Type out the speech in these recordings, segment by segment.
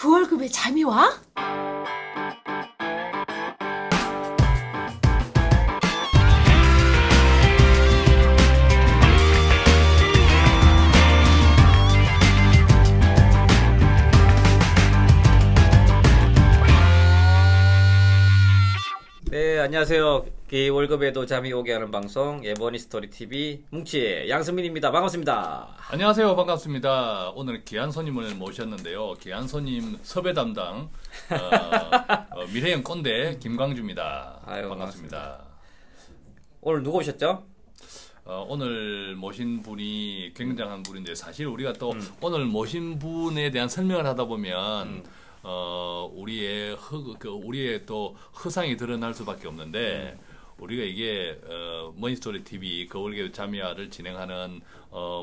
그 월급에 잠이 와? 네, 안녕하세요. 이 월급에도 잠이 오게 하는 방송 예버니 스토리 TV 뭉치의 양승민입니다. 반갑습니다. 안녕하세요. 반갑습니다. 오늘 귀한 손님을 모셨는데요. 귀한 손님 섭외 담당 미래형 꼰대 김광주입니다. 아유, 반갑습니다. 오늘 누구 오셨죠? 오늘 모신 분이 굉장한 분인데 사실 우리가 또 오늘 모신 분에 대한 설명을 하다 보면 우리의 또 허상이 드러날 수밖에 없는데 우리가 이게 머니스토리 TV 거울개도 자미화를 진행하는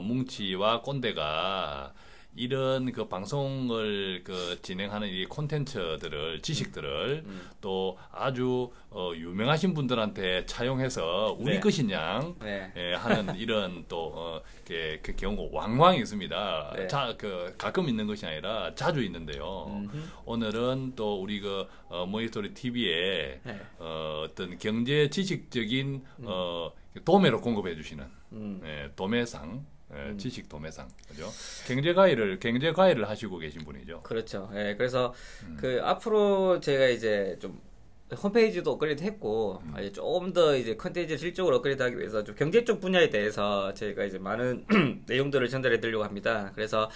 뭉치와 꼰대가 이런 그 방송을 진행하는 이 콘텐츠들을 지식들을 또 아주 유명하신 분들한테 차용해서 우리 네. 것이냐 네. 하는 이런 또 그 경우 왕왕 있습니다. 네. 가끔 있는 것이 아니라 자주 있는데요. 오늘은 또 우리 머니스토리 TV에 네. 어떤 경제 지식적인 도매로 공급해 주시는 도매상. 지식 도매상, 그죠? 경제 과외를 하시고 계신 분이죠. 그렇죠. 예, 그래서 앞으로 제가 이제 좀 홈페이지도 업그레이드 했고 이제 조금 더 이제 컨텐츠 질적으로 업그레이드하기 위해서 좀 경제 쪽 분야에 대해서 저희가 이제 많은 내용들을 전달해 드리려고 합니다. 그래서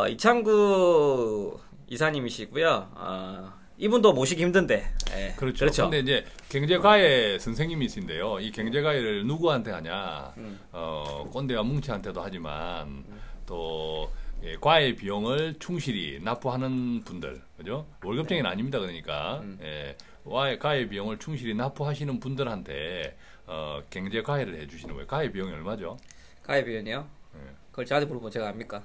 이창구 이사님이시고요. 이분도 모시기 힘든데. 예, 그렇죠. 그렇죠. 근데 이제 경제과외 선생님이신데요. 이 경제과외를 누구한테 하냐? 꼰대와 뭉치한테도 하지만 또 과외 비용을 충실히 납부하는 분들, 그죠? 월급쟁이는 아닙니다. 그러니까 과외 비용을 충실히 납부하시는 분들한테 경제과외를 해주시는 거예요. 과외 비용이 얼마죠? 과외 비용이요? 그걸 저한테 물어보면 제가 압니까?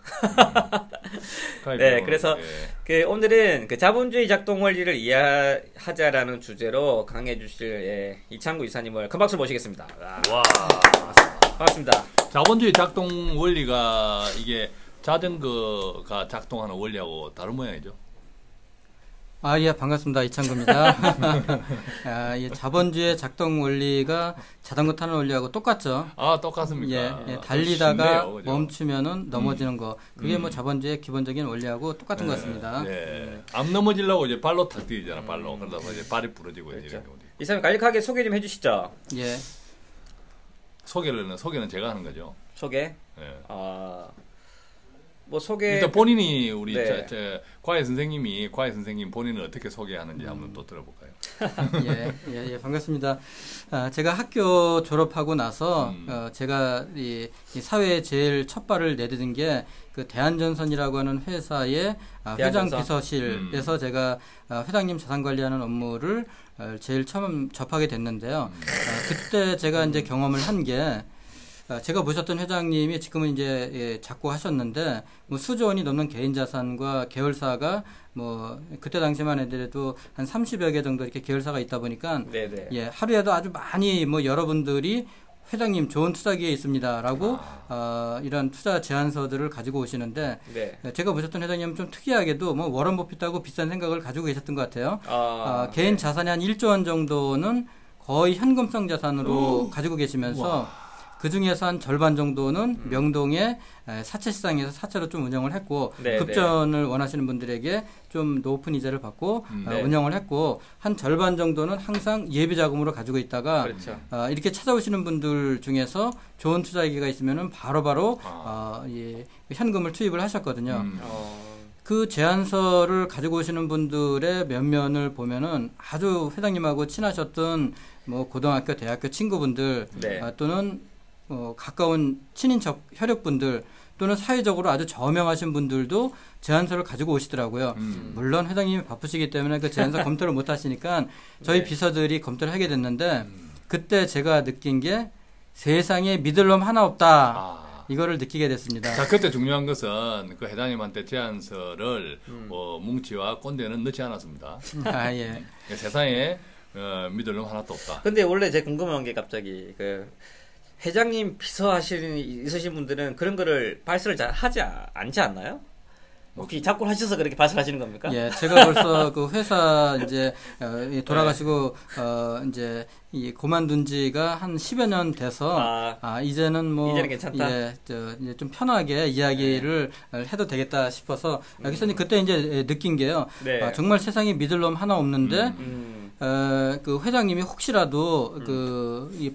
네, 그래서 오늘은 자본주의 작동 원리를 이해하자라는 주제로 강해 주실 이창구 이사님을 큰 박수 모시겠습니다. 와, 반갑습니다. 자본주의 작동 원리가 이게 자전거가 작동하는 원리하고 다른 모양이죠? 예, 반갑습니다. 이창구입니다. 자본주의 작동 원리가 자전거 타는 원리하고 똑같죠. 똑같습니까? 달리다가 쉽네요, 그죠? 멈추면은 넘어지는 거. 그게 자본주의의 기본적인 원리하고 똑같은 것 같습니다. 안 넘어지려고 이제 발로 탁 뛰잖아, 발로. 그러다 보면 이제 발이 부러지고 그렇죠. 이런 경우도. 이사님 간략하게 소개 좀 해주시죠. 예. 소개는 제가 하는 거죠. 소개. 예. 소개. 일단 본인이 우리 네. 과외 선생님 본인을 어떻게 소개하는지 한번 또 들어볼까요? 예, 반갑습니다. 제가 학교 졸업하고 나서 제가 이 사회에 제일 첫 발을 내딛은 게 그 대한전선이라고 하는 회사의 회장 비서실에서 제가 회장님 자산 관리하는 업무를 제일 처음 접하게 됐는데요. 그때 제가 이제 경험을 한 게 제가 모셨던 회장님이 지금은 이제 잡고 하셨는데 수조 원이 넘는 개인 자산과 계열사가 그때 당시만 해도 한 30여 개 정도 이렇게 계열사가 있다 보니까 네네. 하루에도 아주 많이 여러분들이 회장님 좋은 투자 기회 있습니다라고 이런 투자 제안서들을 가지고 오시는데 제가 모셨던 회장님은 좀 특이하게도 워런 버핏하고 비슷한 생각을 가지고 계셨던 것 같아요. 개인 자산이 한 1조 원 정도는 거의 현금성 자산으로 가지고 계시면서 그 중에서 한 절반 정도는 명동의 사채 시장에서 사채로 좀 운영을 했고 급전을 원하시는 분들에게 좀 높은 이자를 받고 운영을 했고 한 절반 정도는 항상 예비 자금으로 가지고 있다가 그렇죠. 이렇게 찾아오시는 분들 중에서 좋은 투자 기회가 있으면은 바로바로 현금을 투입을 하셨거든요. 그 제안서를 가지고 오시는 분들의 면면을 보면은 아주 회장님하고 친하셨던 고등학교, 대학교 친구분들 또는 가까운 친인척 혈육분들 또는 사회적으로 아주 저명하신 분들도 제안서를 가지고 오시더라고요. 물론 회장님이 바쁘시기 때문에 그 제안서 검토를 못 하시니까 저희 비서들이 검토를 하게 됐는데 그때 제가 느낀 게 세상에 믿을 놈 하나 없다. 이거를 느끼게 됐습니다. 자, 그때 중요한 것은 그 회장님한테 제안서를 뭉치와 꼰대는 넣지 않았습니다. 예. 세상에 믿을 놈 하나도 없다. 근데 원래 제가 궁금한 게 갑자기 회장님 비서 있으신 분들은 그런 거를 발설을 잘 하지 않지 않나요? 혹시 작고를 하셔서 그렇게 발설하시는 겁니까? 예, 제가 벌써 그 회사 이제 돌아가시고 이제 이 그만둔 지가 한 10여 년 돼서 이제는 뭐 이제는 괜찮다. 예, 이제 좀 편하게 이야기를 해도 되겠다 싶어서 여기서 그때 이제 느낀 게요. 네. 정말 세상에 믿을 놈 하나 없는데 그 회장님이 혹시라도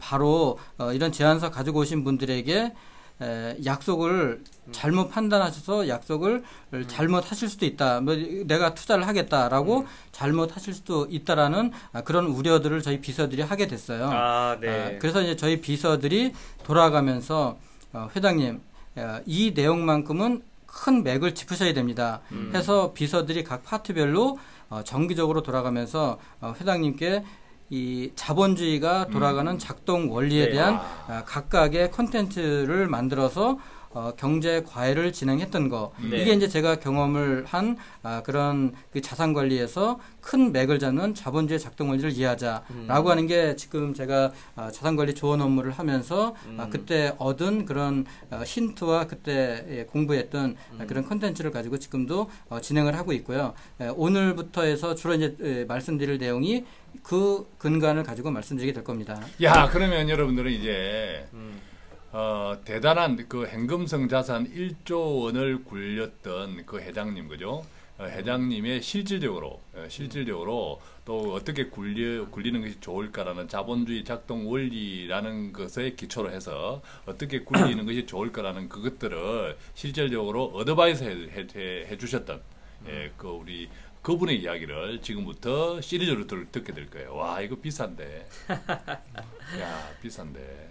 바로 이런 제안서 가지고 오신 분들에게 약속을 잘못 판단하셔서 약속을 잘못 하실 수도 있다. 뭐 내가 투자를 하겠다라고 잘못 하실 수도 있다라는 그런 우려들을 저희 비서들이 하게 됐어요. 네. 그래서 이제 저희 비서들이 돌아가면서 회장님 이 내용만큼은 큰 맥을 짚으셔야 됩니다. 해서 비서들이 각 파트별로 정기적으로 돌아가면서 회장님께 이 자본주의가 돌아가는 작동 원리에 대한 각각의 콘텐츠를 만들어서 경제 과외를 진행했던 거. 이게 이제 제가 경험을 한 그런 그 자산 관리에서 큰 맥을 잡는 자본주의 작동 원리를 이해하자라고 하는 게 지금 제가 자산 관리 조언 업무를 하면서 그때 얻은 그런 힌트와 그때 공부했던 그런 콘텐츠를 가지고 지금도 진행을 하고 있고요. 오늘부터 해서 주로 이제 말씀드릴 내용이 그 근간을 가지고 말씀드리게 될 겁니다. 야, 그러면 여러분들은 이제 대단한 그 현금성 자산 1조 원을 굴렸던 그 회장님, 그죠? 회장님의 실질적으로 또 어떻게 굴리는 것이 좋을까라는 자본주의 작동 원리라는 것에 기초로 해서 어떻게 굴리는 것이 좋을까라는 그것들을 실질적으로 어드바이스 해 주셨던 그 우리 그분의 이야기를 지금부터 시리즈로 듣게 될 거예요. 와, 이거 비싼데. 야, 비싼데.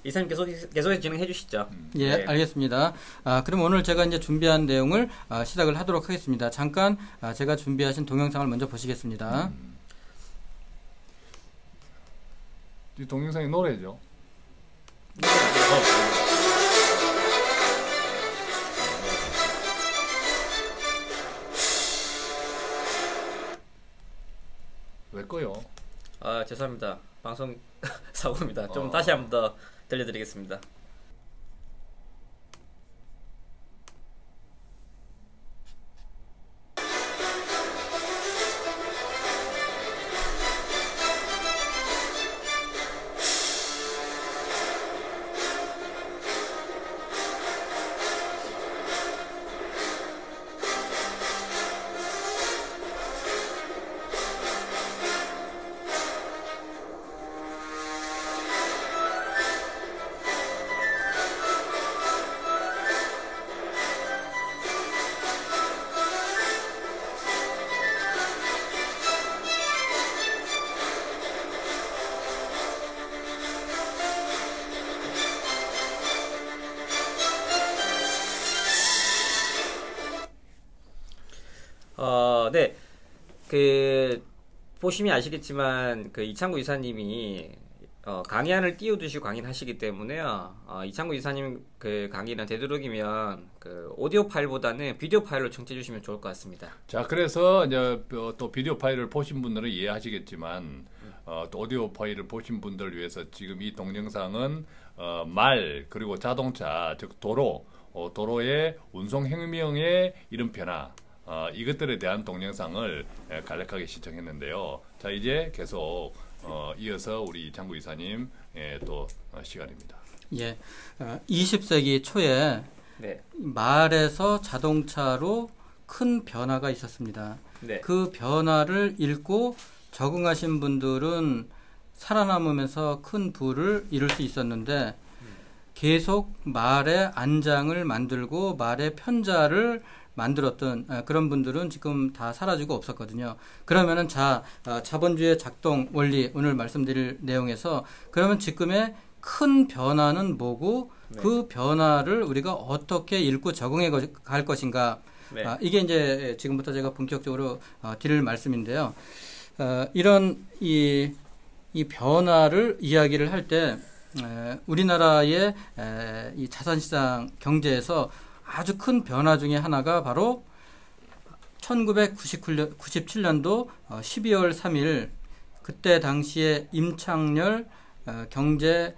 이사님 계속해서 진행해 주시죠. 예, 네. 알겠습니다. 그럼 오늘 제가 이제 준비한 내용을 시작을 하도록 하겠습니다. 잠깐 제가 준비하신 동영상을 먼저 보시겠습니다. 이 동영상이 노래죠. 왜 꺼요? 죄송합니다. 방송 사고입니다. 좀 다시 한 번 더 들려드리겠습니다. 네. 보시면 아시겠지만, 이창구 이사님이, 강의안을 띄워두시고 강의를 하시기 때문에요. 이창구 이사님 강의는 되도록이면, 오디오 파일보다는 비디오 파일로 청취해 주시면 좋을 것 같습니다. 자, 그래서, 이제, 또 비디오 파일을 보신 분들은 이해하시겠지만, 또 오디오 파일을 보신 분들을 위해서 지금 이 동영상은, 그리고 자동차, 즉, 도로의 운송혁명의 이런 변화, 이것들에 대한 동영상을 간략하게 시청했는데요. 자, 이제 계속 이어서 우리 이창구 이사님 또 시간입니다. 예, 20세기 초에 말에서 자동차로 큰 변화가 있었습니다. 네. 그 변화를 읽고 적응하신 분들은 살아남으면서 큰 부를 이룰 수 있었는데 계속 말의 안장을 만들고 말의 편자를 만들었던 그런 분들은 지금 다 사라지고 없었거든요. 그러면은 자본주의 작동 원리 오늘 말씀드릴 내용에서 그러면 지금의 큰 변화는 뭐고 그 변화를 우리가 어떻게 읽고 적응해 갈 것인가. 이게 이제 지금부터 제가 본격적으로 드릴 말씀인데요. 이런 이 변화를 이야기를 할 때 우리나라의 이 자산시장 경제에서 아주 큰 변화 중에 하나가 바로 1997년도 12월 3일 그때 당시에 임창열 경제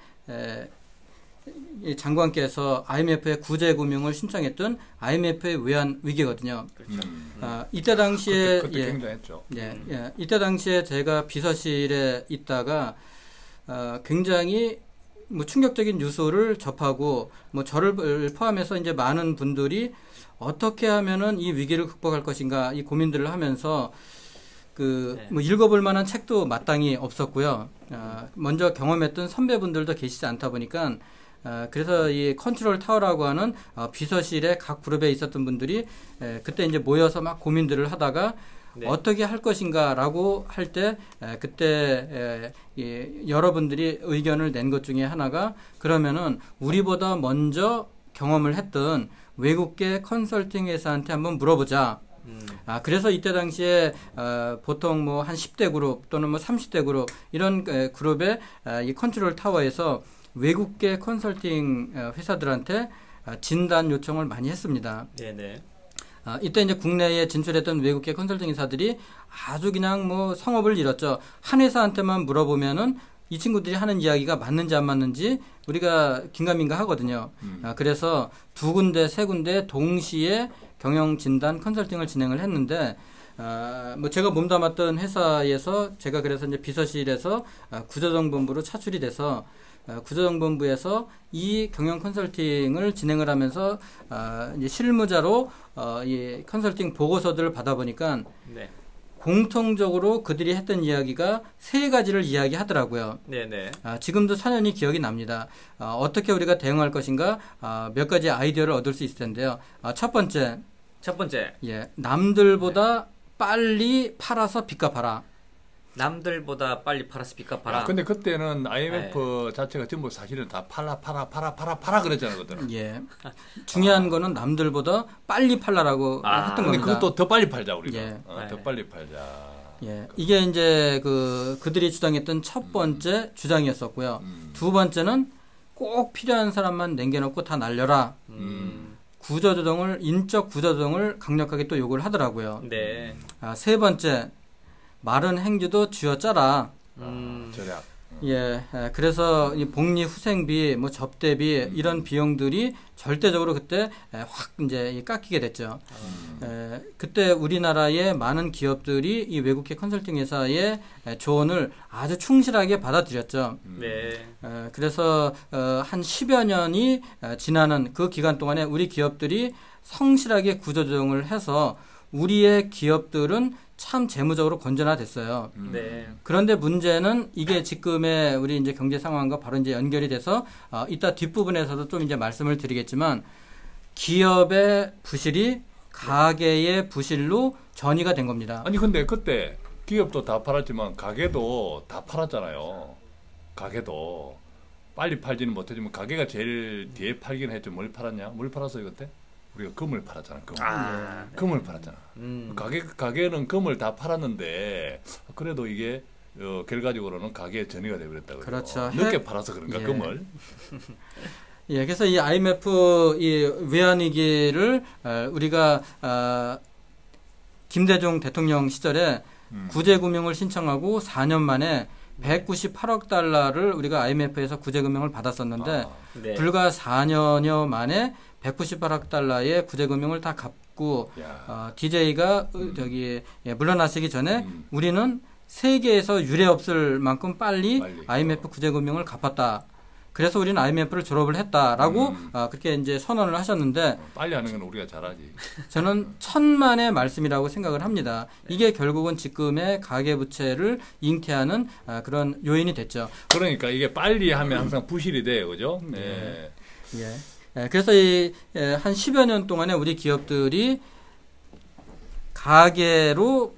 이 장관께서 IMF의 구제금융을 신청했던 IMF의 외환 위기거든요. 그렇죠. 이때 당시에 그때 굉장했죠. 이때 당시에 제가 비서실에 있다가 굉장히 뭐 충격적인 뉴스를 접하고 뭐 저를 포함해서 이제 많은 분들이 어떻게 하면은 이 위기를 극복할 것인가 이 고민들을 하면서 뭐 읽어볼 만한 책도 마땅히 없었고요. 먼저 경험했던 선배분들도 계시지 않다 보니까 그래서 이 컨트롤 타워라고 하는 비서실의 각 그룹에 있었던 분들이 그때 이제 모여서 막 고민들을 하다가 어떻게 할 것인가라고 할 때 그때 여러분들이 의견을 낸 것 중에 하나가 그러면은 우리보다 먼저 경험을 했던 외국계 컨설팅 회사한테 한번 물어보자. 그래서 이때 당시에 보통 뭐 한 10대 그룹 또는 뭐 30대 그룹 이런 그룹의 이 컨트롤 타워에서 외국계 컨설팅 회사들한테 진단 요청을 많이 했습니다. 네네. 이때 이제 국내에 진출했던 외국계 컨설팅 회사들이 아주 그냥 뭐 성업을 잃었죠. 한 회사한테만 물어보면은 이 친구들이 하는 이야기가 맞는지 안 맞는지 우리가 긴가민가 하거든요. 그래서 두 군데, 세 군데 동시에 경영 진단 컨설팅을 진행을 했는데, 뭐 제가 몸담았던 회사에서 제가 그래서 이제 비서실에서 구조정본부로 차출이 돼서 구조정본부에서 이 경영 컨설팅을 진행을 하면서 이제 실무자로 이 컨설팅 보고서들을 받아보니까 공통적으로 그들이 했던 이야기가 세 가지를 이야기하더라고요. 네네. 지금도 사연이 기억이 납니다. 어떻게 우리가 대응할 것인가 몇 가지 아이디어를 얻을 수 있을 텐데요. 첫 번째, 남들보다 빨리 팔아서 빚 갚아라. 남들보다 빨리 팔아서 빚 갚아라. 근데 그때는 IMF 자체가 전부 사실은 다 팔아 그랬잖아요, 그때는. 예. 중요한 거는 남들보다 빨리 팔라라고 했던 겁니다. 그것도 더 빨리 팔자 우리가. 더 네. 빨리 팔자. 예. 이게 이제 그들이 주장했던 첫 번째 주장이었었고요. 두 번째는 꼭 필요한 사람만 남겨놓고 다 날려라. 구조조정을 인적 구조조정을 강력하게 또 요구를 하더라고요. 네. 세 번째. 마른 행주도 쥐어짜라. 절약. 예, 그래서 이 복리 후생비, 뭐 접대비 이런 비용들이 절대적으로 그때 확 이제 깎이게 됐죠. 그때 우리나라의 많은 기업들이 이 외국계 컨설팅 회사의 조언을 아주 충실하게 받아들였죠. 네. 그래서 한 10여 년이 지나는 그 기간 동안에 우리 기업들이 성실하게 구조조정을 해서 우리의 기업들은 참 재무적으로 건전화됐어요. 네. 그런데 문제는 이게 지금의 우리 이제 경제 상황과 바로 이제 연결이 돼서 이따 뒷부분에서도 좀 이제 말씀을 드리겠지만 기업의 부실이 가계의 부실로 전이가 된 겁니다. 아니 근데 그때 기업도 다 팔았지만 가게도 다 팔았잖아요. 가게도 빨리 팔지는 못했지만 가게가 제일 뒤에 팔긴 했죠. 뭘 팔았냐? 뭘 팔았어요 그때? 우리가 금을 팔았잖아. 금을 팔았잖아. 가게는 금을 다 팔았는데 그래도 이게 결과적으로는 가게에 전이가 되버렸다고. 그렇죠. 늦게 팔아서 그런가 금을. 예, 그래서 이 IMF 이 외환위기를 우리가 김대중 대통령 시절에 구제금융을 신청하고 4년 만에 198억 달러를 우리가 IMF에서 구제금융을 받았었는데 불과 4년여 만에 198억 달러의 구제금융을 다 갚고 DJ가 물러나시기 전에 우리는 세계에서 유례 없을 만큼 빨리 IMF 구제금융을 갚았다. 그래서 우리는 IMF를 졸업을 했다라고 그렇게 이제 선언을 하셨는데 빨리 하는 건 우리가 잘하지. 저는 천만의 말씀이라고 생각을 합니다. 이게 결국은 지금의 가계부채를 잉태하는 그런 요인이 됐죠. 그러니까 이게 빨리 하면 항상 부실이 돼요, 그죠? 네. 그래서 한 10여 년 동안에 우리 기업들이 가계로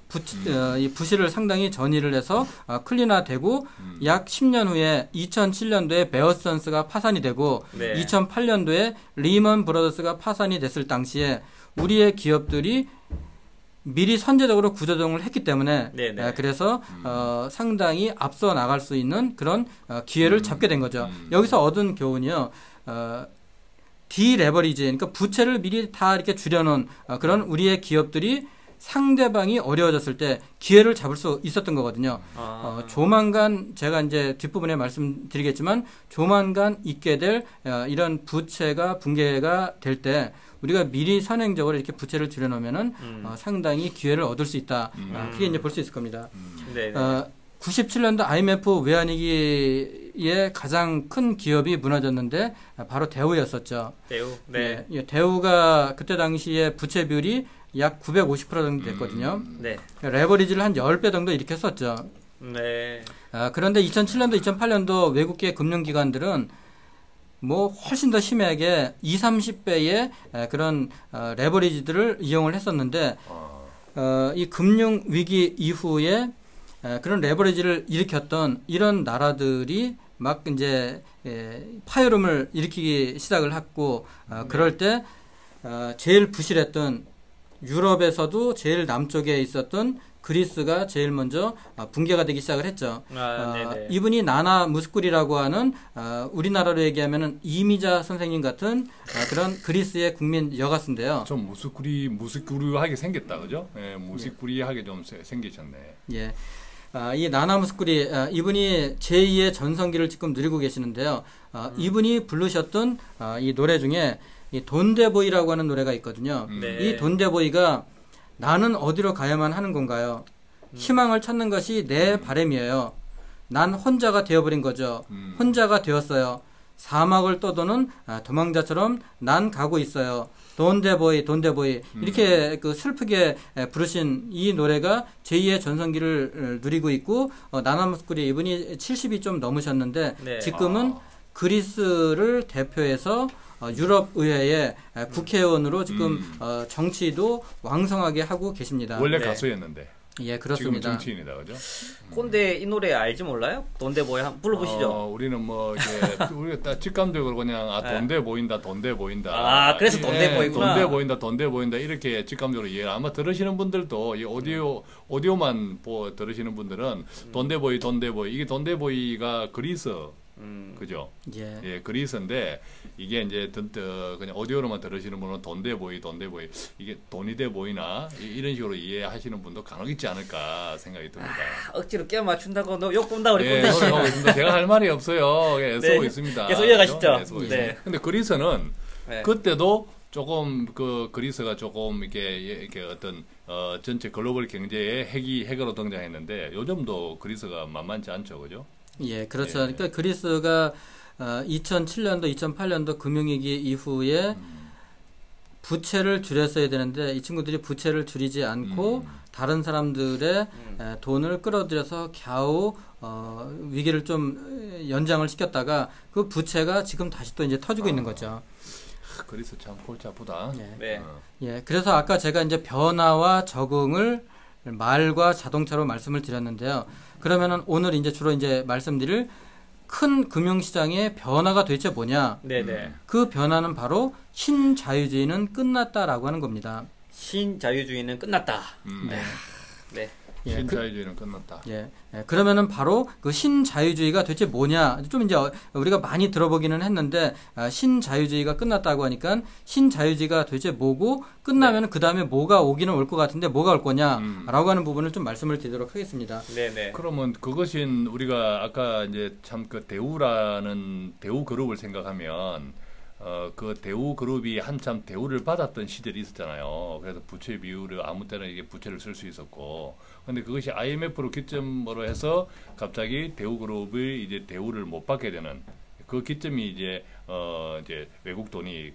이 부실을 상당히 전이를 해서 클린화되고 약 10년 후에 2007년도에 베어선스가 파산이 되고 2008년도에 리먼 브러더스가 파산이 됐을 당시에 우리의 기업들이 미리 선제적으로 구조조정을 했기 때문에 그래서 상당히 앞서 나갈 수 있는 그런 기회를 잡게 된 거죠. 여기서 얻은 교훈이요. 디레버리지, 그러니까 부채를 미리 다 이렇게 줄여놓은 그런 우리의 기업들이 상대방이 어려워졌을 때 기회를 잡을 수 있었던 거거든요. 조만간 제가 이제 뒷부분에 말씀드리겠지만 조만간 있게 될 이런 부채가 붕괴가 될 때 우리가 미리 선행적으로 이렇게 부채를 줄여놓으면은 상당히 기회를 얻을 수 있다. 그게 이제 볼 수 있을 겁니다. 97년도 IMF 외환위기에 가장 큰 기업이 무너졌는데 바로 대우였었죠. 대우. 네. 예, 대우가 그때 당시에 부채 비율이 약 950% 정도 됐거든요. 네. 레버리지를 한 10배 정도 일으켰었죠. 네. 그런데 2007년도, 2008년도 외국계 금융기관들은 뭐 훨씬 더 심하게 20, 30배의 그런 레버리지들을 이용을 했었는데 이 금융위기 이후에 그런 레버리지를 일으켰던 이런 나라들이 막 이제 파열음을 일으키기 시작을 했고 그럴 때 제일 부실했던 유럽에서도 제일 남쪽에 있었던 그리스가 제일 먼저 붕괴가 되기 시작을 했죠. 이분이 나나 무스쿠리라고 하는 우리나라로 얘기하면은 이미자 선생님 같은 그런 그리스의 국민 여가수인데요. 좀 무스쿠리하게 생겼다, 그죠? 예, 무스쿠리하게 좀 생기셨네. 예. 이 나나 무스쿠리 이분이 제2의 전성기를 지금 누리고 계시는데요. 이분이 부르셨던 이 노래 중에 이 돈데보이라고 하는 노래가 있거든요. 이 돈데보이가 나는 어디로 가야만 하는 건가요? 희망을 찾는 것이 내 바람이에요. 난 혼자가 되어버린 거죠. 혼자가 되었어요. 사막을 떠도는 도망자처럼 난 가고 있어요. 돈데보이 돈데보이 이렇게 그 슬프게 부르신 이 노래가 제2의 전성기를 누리고 있고 나나무스쿠리 이분이 70이 좀 넘으셨는데 지금은 그리스를 대표해서 유럽 의회의 국회의원으로 지금 정치도 왕성하게 하고 계십니다. 원래 가수였는데. 예, 그렇습니다. 지금 정치인이다, 그죠? 꼰대 이 노래 알지 몰라요? 돈데보이 한번 불러보시죠. 우리는 뭐 이게 우리가 직감적으로 그냥 돈데 보인다, 돈데 보인다. 그래서 돈데 보이구나. 돈데 보인다, 돈데 보인다 이렇게 직감적으로 이해. 아마 들으시는 분들도 이 오디오만 들으시는 분들은 돈데 보이, 돈데 보이 이게 돈데 보이가 그리스. 그죠? 예, 그리스인데 이게 이제 그냥 오디오로만 들으시는 분은 돈데 보이 이게 돈이 돼 보이나 이런 식으로 이해하시는 분도 간혹 있지 않을까 생각이 듭니다. 억지로 끼워 맞춘다고 너 욕 본다 우리 꼰대 씨. 제가 할 말이 없어요. 애쓰고 있습니다. 계속 이어가시죠. 네. 근데 그리스는 그때도 조금 그리스가 조금 이렇게 어떤 전체 글로벌 경제의 핵으로 등장했는데 요즘도 그리스가 만만치 않죠, 그죠? 예, 그렇죠. 그러니까 그리스가 2007년도, 2008년도 금융위기 이후에 부채를 줄였어야 되는데 이 친구들이 부채를 줄이지 않고 다른 사람들의 돈을 끌어들여서 겨우 위기를 좀 연장을 시켰다가 그 부채가 지금 다시 또 이제 터지고 있는 거죠. 그리스 참 골치 아프다. 네. 예, 그래서 아까 제가 이제 변화와 적응을 말과 자동차로 말씀을 드렸는데요. 그러면은 오늘 이제 주로 이제 말씀드릴 큰 금융시장의 변화가 도대체 뭐냐? 네네. 그 변화는 바로 신자유주의는 끝났다라고 하는 겁니다. 신자유주의는 끝났다. 네. 예, 신자유주의는 끝났다. 예. 그러면은 바로 그 신자유주의가 도대체 뭐냐? 좀 이제 우리가 많이 들어보기는 했는데 신자유주의가 끝났다고 하니까 신자유주의가 도대체 뭐고 끝나면은 그 다음에 뭐가 오기는 올 것 같은데 뭐가 올 거냐라고 하는 부분을 좀 말씀을 드리도록 하겠습니다. 네네. 그러면 그것인 우리가 아까 이제 참 그 대우라는 대우 그룹을 생각하면. 그 대우 그룹이 한참 대우를 받았던 시절이 있었잖아요. 그래서 부채 비율을 아무 때나 이게 부채를 쓸 수 있었고, 근데 그것이 IMF로 기점으로 해서 갑자기 대우 그룹이 이제 대우를 못 받게 되는 그 기점이 이제 외국 돈이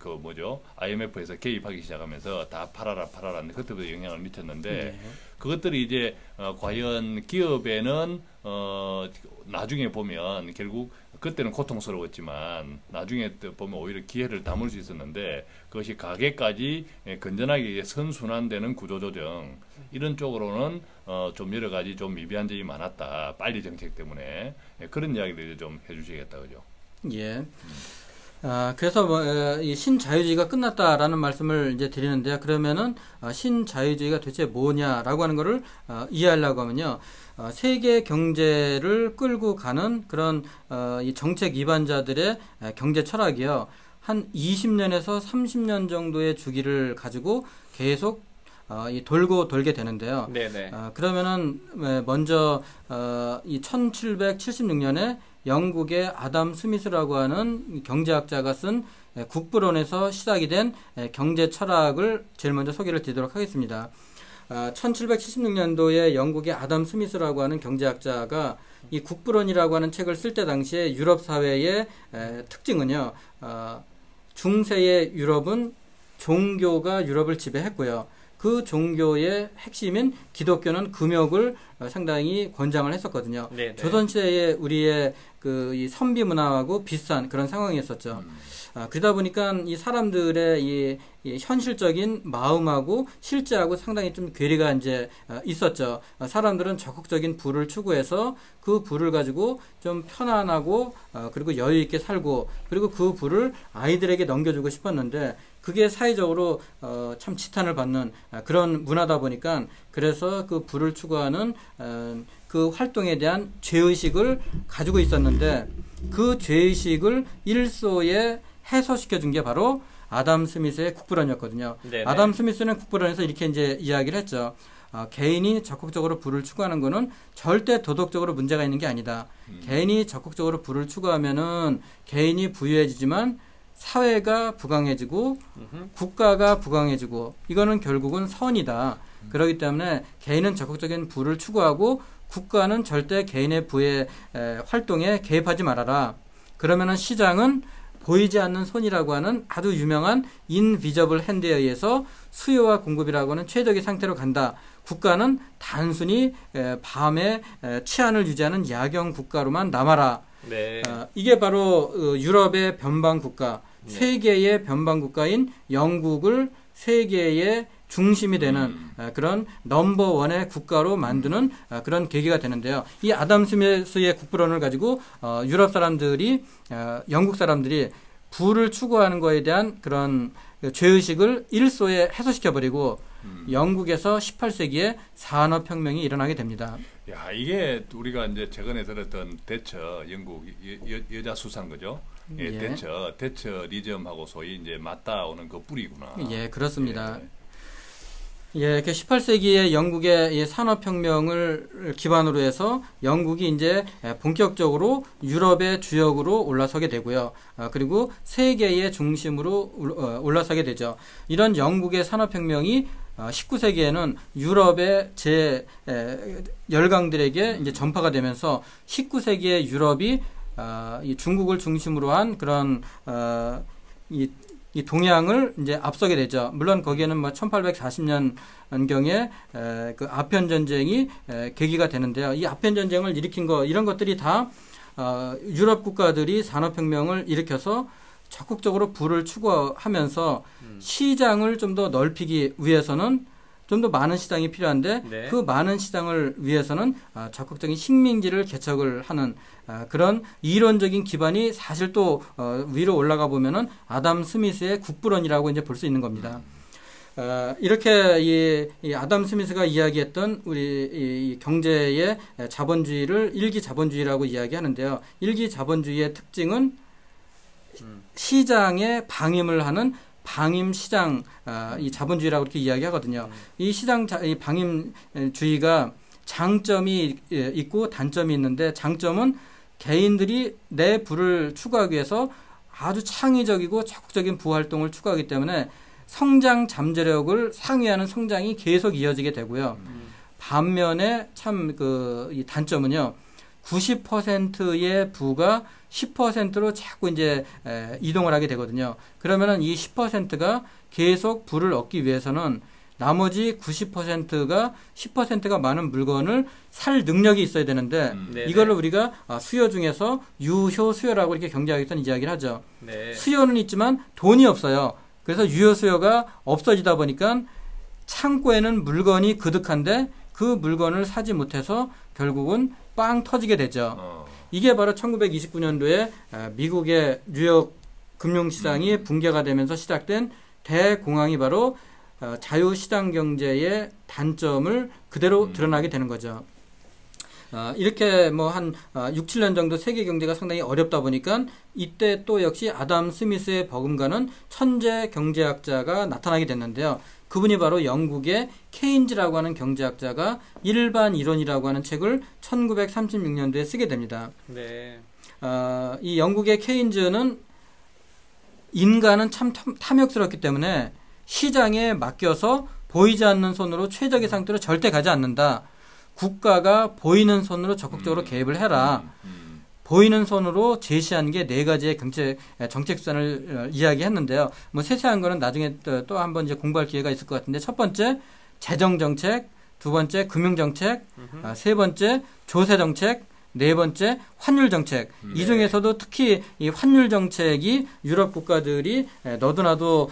IMF에서 개입하기 시작하면서 다 팔아라 그때부터 영향을 미쳤는데 그것들이 이제 과연 기업에는 나중에 보면 결국 그때는 고통스러웠지만 나중에 보면 오히려 기회를 담을 수 있었는데 그것이 가게까지 건전하게 선순환되는 구조조정 이런 쪽으로는 좀 여러 가지 좀 미비한 점이 많았다. 빨리 정책 때문에 그런 이야기를 좀 해주시겠다, 그죠? 예. 그래서 이 신자유주의가 끝났다라는 말씀을 이제 드리는데요. 그러면은 신자유주의가 도대체 뭐냐라고 하는 거를 이해하려고 하면요. 세계 경제를 끌고 가는 그런 이 정책 위반자들의 경제 철학이요. 한 20년에서 30년 정도의 주기를 가지고 계속 이 돌게 되는데요. 네네. 그러면은 먼저 이 1776년에 영국의 아담 스미스라고 하는 경제학자가 쓴 국부론에서 시작이 된 경제 철학을 제일 먼저 소개를 드리도록 하겠습니다. 1776년도에 영국의 아담 스미스라고 하는 경제학자가 이 국부론이라고 하는 책을 쓸 때 당시에 유럽 사회의 특징은요, 중세의 유럽은 종교가 유럽을 지배했고요. 그 종교의 핵심인 기독교는 금욕을 상당히 권장을 했었거든요. 네네. 조선시대에 우리의 이 선비 문화하고 비슷한 그런 상황이었었죠. 그러다 보니까 이 사람들의 이 현실적인 마음하고 실제하고 상당히 좀 괴리가 이제 있었죠. 사람들은 적극적인 부를 추구해서 그 부를 가지고 좀 편안하고 그리고 여유 있게 살고 그리고 그 부를 아이들에게 넘겨주고 싶었는데 그게 사회적으로 참 지탄을 받는 그런 문화다 보니까 그래서 그 부를 추구하는 그 활동에 대한 죄의식을 가지고 있었는데 그 죄의식을 일소에 해소시켜 준 게 바로 아담 스미스의 국부론이었거든요. 네네. 아담 스미스는 국부론에서 이렇게 이제 이야기를 했죠. 개인이 적극적으로 부를 추구하는 것은 절대 도덕적으로 문제가 있는 게 아니다. 개인이 적극적으로 부를 추구하면은 개인이 부유해지지만 사회가 부강해지고 국가가 부강해지고 이거는 결국은 선이다. 그렇기 때문에 개인은 적극적인 부를 추구하고 국가는 절대 개인의 부의 활동에 개입하지 말아라. 그러면은 시장은 보이지 않는 손이라고 하는 아주 유명한 인비저블 핸드에 의해서 수요와 공급이라고 하는 최적의 상태로 간다. 국가는 단순히 밤에 치안을 유지하는 야경 국가로만 남아라. 네. 이게 바로 유럽의 변방 국가, 네. 세계의 변방 국가인 영국을 세계의 중심이 되는 그런 넘버원의 국가로 만드는 그런 계기가 되는데요. 이 아담 스미스의 국부론을 가지고 유럽 사람들이 영국 사람들이 부를 추구하는 거에 대한 그런 죄의식을 일소에 해소시켜버리고 영국에서 18세기에 산업혁명이 일어나게 됩니다. 야, 이게 우리가 이제 최근에 들었던 대처, 영국 여자 수상 거죠? 예, 예. 대처리즘하고 소위 이제 맞닿아오는 그 뿌리구나. 예, 그렇습니다. 예, 이렇게 18세기에 영국의 산업혁명을 기반으로 해서 영국이 이제 본격적으로 유럽의 주역으로 올라서게 되고요. 그리고 세계의 중심으로 올라서게 되죠. 이런 영국의 산업혁명이 19세기에는 유럽의 열강들에게 이제 전파가 되면서 19세기의 유럽이 이 중국을 중심으로 한 그런 이 동양을 이제 앞서게 되죠. 물론 거기에는 뭐 1840년경에 그 아편 전쟁이 계기가 되는데요. 이 아편 전쟁을 일으킨 거 이런 것들이 다 유럽 국가들이 산업혁명을 일으켜서 적극적으로 부를 추구하면서 시장을 좀 더 넓히기 위해서는 좀 더 많은 시장이 필요한데 네. 그 많은 시장을 위해서는 적극적인 식민지를 개척을 하는 그런 이론적인 기반이 사실 또 위로 올라가 보면은 아담 스미스의 국부론이라고 이제 볼 수 있는 겁니다. 이렇게 이 아담 스미스가 이야기했던 우리 이 경제의 자본주의를 일기 자본주의라고 이야기하는데요. 일기 자본주의의 특징은 시장에 방임을 하는 방임 시장, 이 자본주의라고 이렇게 이야기하거든요. 이 이 방임주의가 장점이 있고 단점이 있는데 장점은 개인들이 내 부를 추구하기 위해서 아주 창의적이고 적극적인 부활동을 추구하기 때문에 성장 잠재력을 상회하는 성장이 계속 이어지게 되고요. 반면에 참 이 단점은요. 90%의 부가 10%로 자꾸 이제 이동을 하게 되거든요. 그러면은 이 10%가 계속 부를 얻기 위해서는 나머지 90%가 10%가 많은 물건을 살 능력이 있어야 되는데 이거를 우리가 수요 중에서 유효 수요라고 이렇게 경제학에서는 이야기를 하죠. 네. 수요는 있지만 돈이 없어요. 그래서 유효 수요가 없어지다 보니까 창고에는 물건이 그득한데 그 물건을 사지 못해서 결국은 빵 터지게 되죠. 이게 바로 1929년도에 미국의 뉴욕 금융시장이 붕괴가 되면서 시작된 대공황이 바로 자유시장 경제의 단점을 그대로 드러나게 되는 거죠. 이렇게 뭐 한 6, 7년 정도 세계 경제가 상당히 어렵다 보니까 이때 또 역시 아담 스미스의 버금가는 천재 경제학자가 나타나게 됐는데요. 그분이 바로 영국의 케인즈라고 하는 경제학자가 일반 이론이라고 하는 책을 1936년도에 쓰게 됩니다. 네. 이 영국의 케인즈는 인간은 참 탐욕스럽기 때문에 시장에 맡겨서 보이지 않는 손으로 최적의 상태로 절대 가지 않는다. 국가가 보이는 손으로 적극적으로 개입을 해라. 보이는 손으로 제시한 게 4가지의 정책 수단을 이야기했는데요. 뭐 세세한 거는 나중에 또 한번 이제 공부할 기회가 있을 것 같은데, 첫 번째 재정 정책, 두 번째 금융 정책, 세 번째 조세 정책, 네 번째 환율 정책. 이 중에서도 특히 이 환율 정책이 유럽 국가들이 너도나도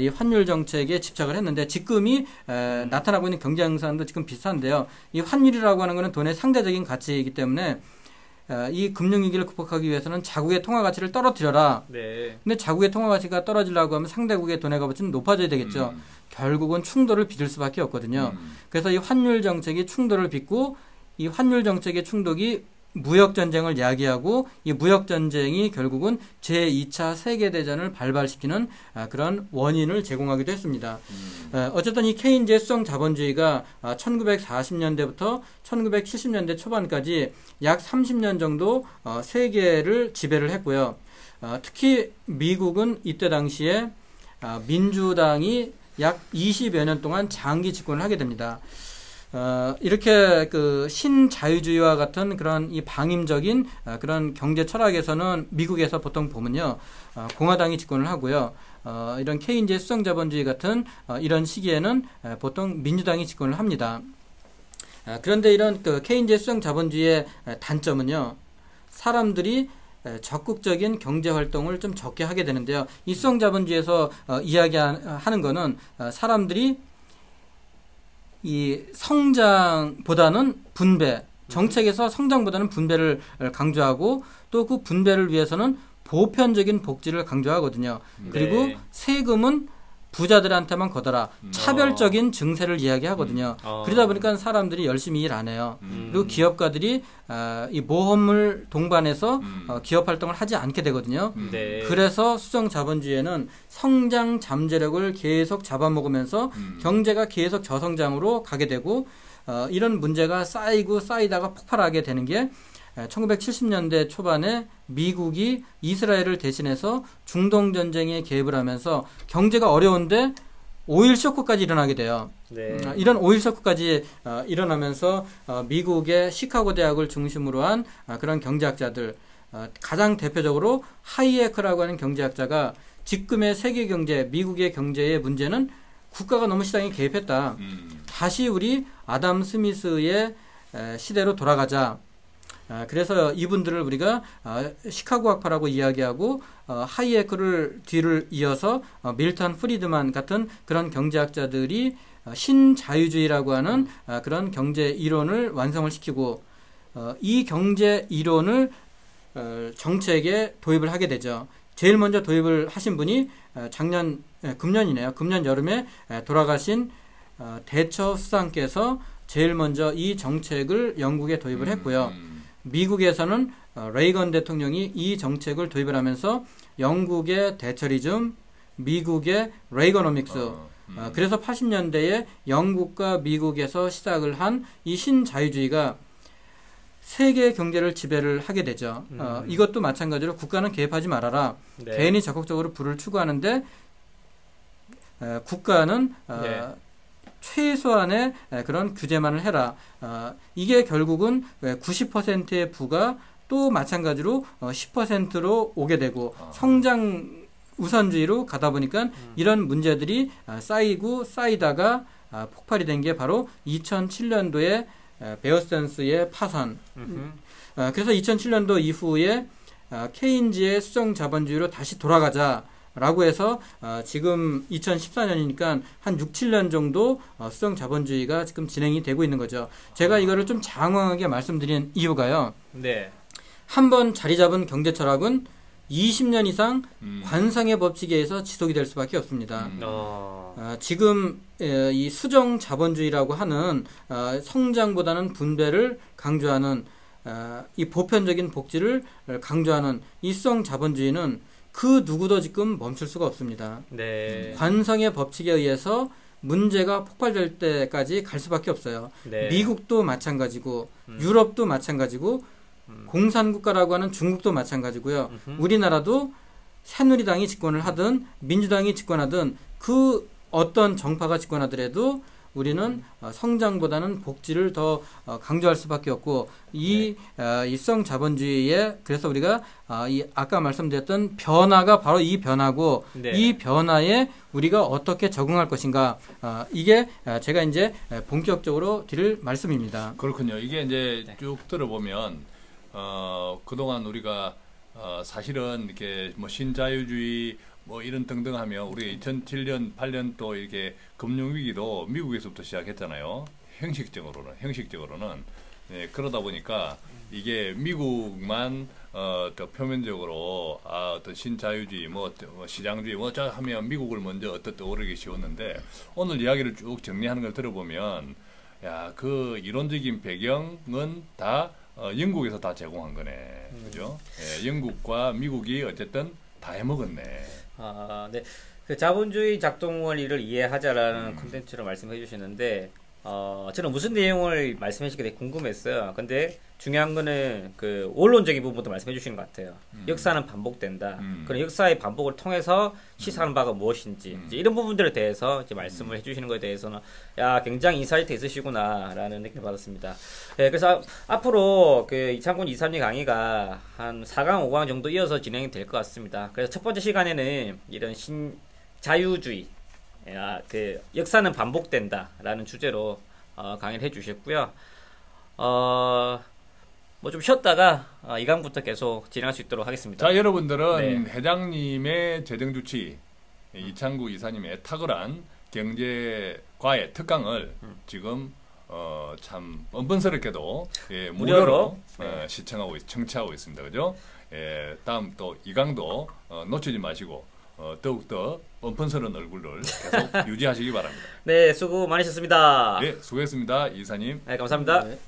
이 환율 정책에 집착을 했는데, 지금이 나타나고 있는 경제 현상도 지금 비슷한데요. 이 환율이라고 하는 것은 돈의 상대적인 가치이기 때문에 이 금융위기를 극복하기 위해서는 자국의 통화 가치를 떨어뜨려라. 네. 근데 자국의 통화 가치가 떨어지려고 하면 상대국의 돈의 값어치는 높아져야 되겠죠. 결국은 충돌을 빚을 수밖에 없거든요. 그래서 이 환율 정책이 충돌을 빚고, 이 환율 정책의 충돌이 무역전쟁을 야기하고, 이 무역전쟁이 결국은 제2차 세계대전을 발발시키는 그런 원인을 제공하기도 했습니다. 어쨌든 이 케인즈의 수성 자본주의가 1940년대부터 1970년대 초반까지 약 30년 정도 세계를 지배를 했고요. 특히 미국은 이때 당시에 민주당이 약 20여 년 동안 장기 집권을 하게 됩니다. 이렇게 그 신자유주의와 같은 그런 이 방임적인 그런 경제 철학에서는 미국에서 보통 보면요, 공화당이 집권을 하고요. 이런 케인즈의 수성자본주의 같은 이런 시기에는 보통 민주당이 집권을 합니다. 그런데 이런 그 케인즈의 수성자본주의의 단점은요, 사람들이 적극적인 경제 활동을 좀 적게 하게 되는데요. 이 수성자본주의에서 이야기하는 거는 사람들이 이 성장보다는 분배, 정책에서 성장보다는 분배를 강조하고, 또 그 분배를 위해서는 보편적인 복지를 강조하거든요. 그리고 세금은 부자들한테만 걷어라. 차별적인 증세를 이야기하거든요. 그러다 보니까 사람들이 열심히 일 안 해요. 그리고 기업가들이 이 모험을 동반해서 기업 활동을 하지 않게 되거든요. 네. 그래서 수성 자본주의에는 성장 잠재력을 계속 잡아먹으면서 경제가 계속 저성장으로 가게 되고, 이런 문제가 쌓이다가 폭발하게 되는 게 1970년대 초반에 미국이 이스라엘을 대신해서 중동전쟁에 개입을 하면서 경제가 어려운데 오일 쇼크까지 일어나게 돼요. 네. 이런 오일 쇼크까지 일어나면서 미국의 시카고 대학을 중심으로 한 그런 경제학자들, 가장 대표적으로 하이에크라고 하는 경제학자가 지금의 세계 경제, 미국의 경제의 문제는 국가가 너무 시장에 개입했다. 다시 우리 아담 스미스의 시대로 돌아가자. 그래서 이분들을 우리가 시카고 학파라고 이야기하고, 하이에크를 뒤를 이어서 밀턴 프리드만 같은 그런 경제학자들이 신자유주의라고 하는 그런 경제 이론을 완성을 시키고, 이 경제 이론을 정책에 도입을 하게 되죠. 제일 먼저 도입을 하신 분이 금년이네요. 금년 여름에 돌아가신 대처 수상께서 제일 먼저 이 정책을 영국에 도입을 했고요. 미국에서는 레이건 대통령이 이 정책을 도입을 하면서 영국의 대처리즘, 미국의 레이거노믹스, 그래서 80년대에 영국과 미국에서 시작을 한 이 신자유주의가 세계 경제를 지배를 하게 되죠. 이것도 마찬가지로 국가는 개입하지 말아라. 네. 개인이 적극적으로 부를 추구하는데 국가는 최소한의 그런 규제만을 해라. 이게 결국은 90%의 부가 또 마찬가지로 10%로 오게 되고, 성장 우선주의로 가다 보니까 이런 문제들이 쌓이다가 폭발이 된 게 바로 2007년도에 베어 스탠스의 파산. 그래서 2007년도 이후에 케인즈의 수성 자본주의로 다시 돌아가자 라고 해서 지금 2014년이니까 한 6, 7년 정도 수성 자본주의가 지금 진행이 되고 있는 거죠. 제가 이거를 좀 장황하게 말씀드린 이유가요. 네. 한번 자리 잡은 경제 철학은 20년 이상 관성의 법칙에 의해서 지속이 될 수밖에 없습니다. 지금 이 수정 자본주의라고 하는 성장보다는 분배를 강조하는 이 보편적인 복지를 강조하는 이 수정 자본주의는 그 누구도 지금 멈출 수가 없습니다. 네. 관성의 법칙에 의해서 문제가 폭발될 때까지 갈 수밖에 없어요. 네. 미국도 마찬가지고 유럽도 마찬가지고 공산국가라고 하는 중국도 마찬가지고요. 우리나라도 새누리당이 집권을 하든 민주당이 집권하든 그 어떤 정파가 집권하더라도 우리는 성장보다는 복지를 더 강조할 수밖에 없고 이 일성 자본주의에 그래서 우리가 이 아까 말씀드렸던 변화가 바로 이 변화고 네. 이 변화에 우리가 어떻게 적응할 것인가 이게 제가 이제 본격적으로 드릴 말씀입니다. 그렇군요. 이게 이제 쭉 들어보면 그동안 우리가 사실은 이렇게 뭐 신자유주의 뭐 이런 등등 하면 우리 2007년 8년 또 이렇게 금융위기도 미국에서부터 시작했잖아요. 형식적으로는 네, 그러다 보니까 이게 미국만 또 표면적으로 어떤 신자유주의 뭐 시장주의 뭐 저 하면 미국을 먼저 어떻게 오르기 쉬웠는데 오늘 이야기를 쭉 정리하는 걸 들어보면 야, 그 이론적인 배경은 다 영국에서 다 제공한 거네. 그죠? 예, 영국과 미국이 어쨌든 다 해먹었네. 네. 그 자본주의 작동 원리를 이해하자라는 콘텐츠로 말씀해 주시는데, 저는 무슨 내용을 말씀해 주시게 되게 궁금했어요. 근데 중요한 거는 그 원론적인 부분도 말씀해 주시는 것 같아요. 역사는 반복된다. 그런 역사의 반복을 통해서 시사하는 바가 무엇인지, 이제 이런 부분들에 대해서 이제 말씀을 해 주시는 것에 대해서는, 야, 굉장히 인사이트 있으시구나라는 느낌을 받았습니다. 네, 그래서 앞으로 그 2009, 23년 강의가 한 4강, 5강 정도 이어서 진행이 될 것 같습니다. 그래서 첫 번째 시간에는 이런 자유주의, 그 역사는 반복된다라는 주제로 강의를 해주셨고요. 뭐 좀 쉬었다가 2강부터 계속 진행할 수 있도록 하겠습니다. 자, 여러분들은 네. 회장님의 재정주치, 이창구 이사님의 탁월한 경제과의 특강을 지금 참 뻔뻔스럽게도 무료로 청취하고 있습니다. 그죠? 다음 또 2강도 놓치지 마시고 더욱더 뻔뻔스러운 얼굴을 계속 유지하시기 바랍니다. 네, 수고 많으셨습니다. 네, 수고했습니다. 이사님. 네, 감사합니다. 네.